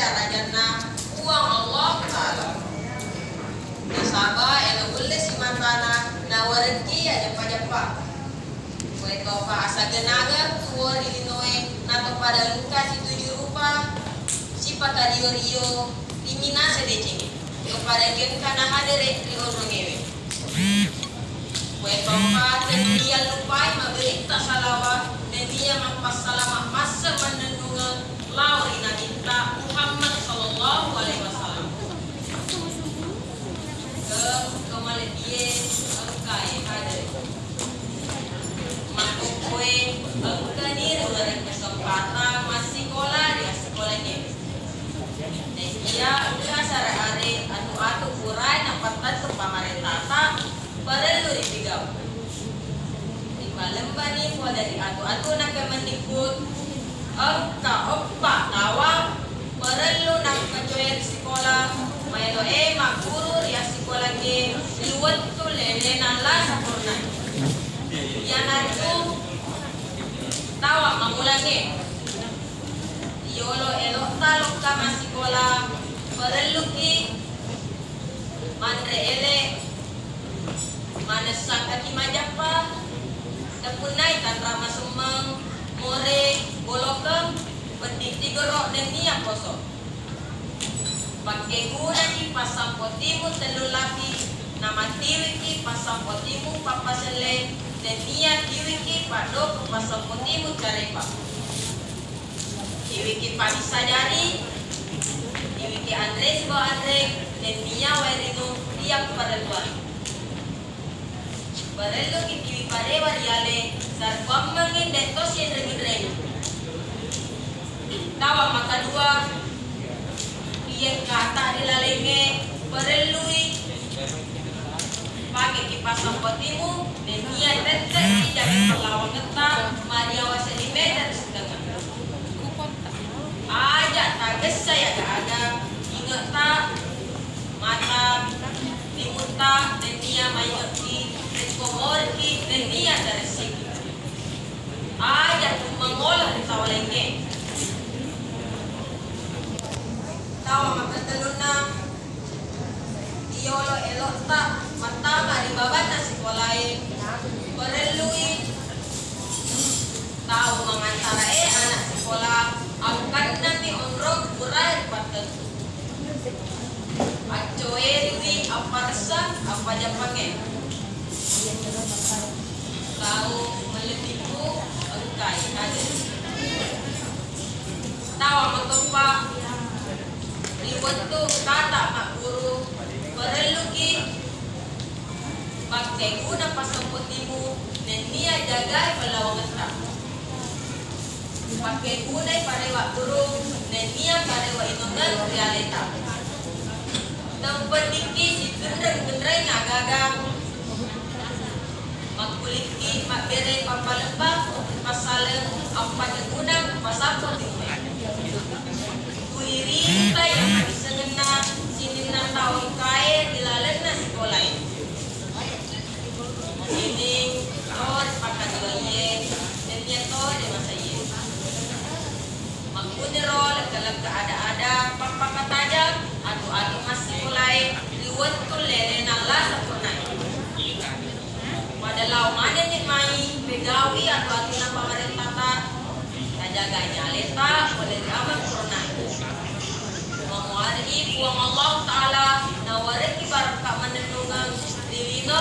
arajana uang Allah Ta'ala. Nasaba elo boleh si matana na warki ada pajapa. Kue topa asa genaga tuwa dilinoe nato pada luka si 7 rupa si patario rio dimina sedecing. Kepada gen kana hadere rio nongewe. Kue topa dan dia lupai maberita salawa dan dia mampasalama masa menenunga lauri Nabi Muhammad sallallahu alaihi wasallam. Kemale dia engkai hadere. Mako kue engkani dari kesempatan masih sekolah dia sekolahnya. Dan dia udah sare-are atu kurai napatan ke pamarentata perlu dipigau. Di Palembang ni ko dari atu nak mendikut engka oppa tawang perlu nak kecuali sekolah maelo mak guru ya sekolah ke luwet tu lelena la sapurna. Yang itu tawa mangulangi yolo elok talok kama sekolah perlu ki mandre ele manesak kaki majapa tepunai tan rama sumeng more bolokeng pedih tigorok dan niat kosong pakai guna ki pasang potimu telu laki nama tiwi ki pasang potimu papa sele dan niat tiwi ki pado ke pasang potimu carepa tiwi ki pagi sajari tiwi ki Andre sebawa Andre dan niat wairinu dia kepada Tuhan barelo ki tiwi pare wariale sar pamangin detos yang regi-regi tawa maka dua yang kata dilalenge perlui pakai kipas sampatimu dan dia tetek tidak melawan ketak Maria waseni meter setengah aja tages saya gak ada ingat tak mata limuta dan dia mayaki komorki dan dia dari sini aja mengolah di tawalenge tawa makataluna iyolo elok tak matama di babata sekolahin perlui tahu mengantara anak sekolah akan nanti onrok burai paten acoe riwi apa resah apa japange tahu meletipu engkai hadir tawa matopa ribut tu kata mak guru perlu ki pakai guna pasang potimu dan dia jaga pelawang ngetak pakai guna pada wak guru dan dia pada wak inungan realita tempat tinggi si gendreng-gendreng agagang mak kuliki mak bere papalembak pasalem apa guna pasang potimu kuirita yang bisa ngena sini na tahun kaya dilalan na sekolah ini tor pakai doye dan dia tor di masa ye makpuniro lega-lega ada papa tajam adu mas sekolah liwat tu lele nala sempurna pada lau mana ni mai pegawi adu na pamarentata jaganya leta boleh aman corona menguari uang Allah Ta'ala nawarin ibarat menenungan diri no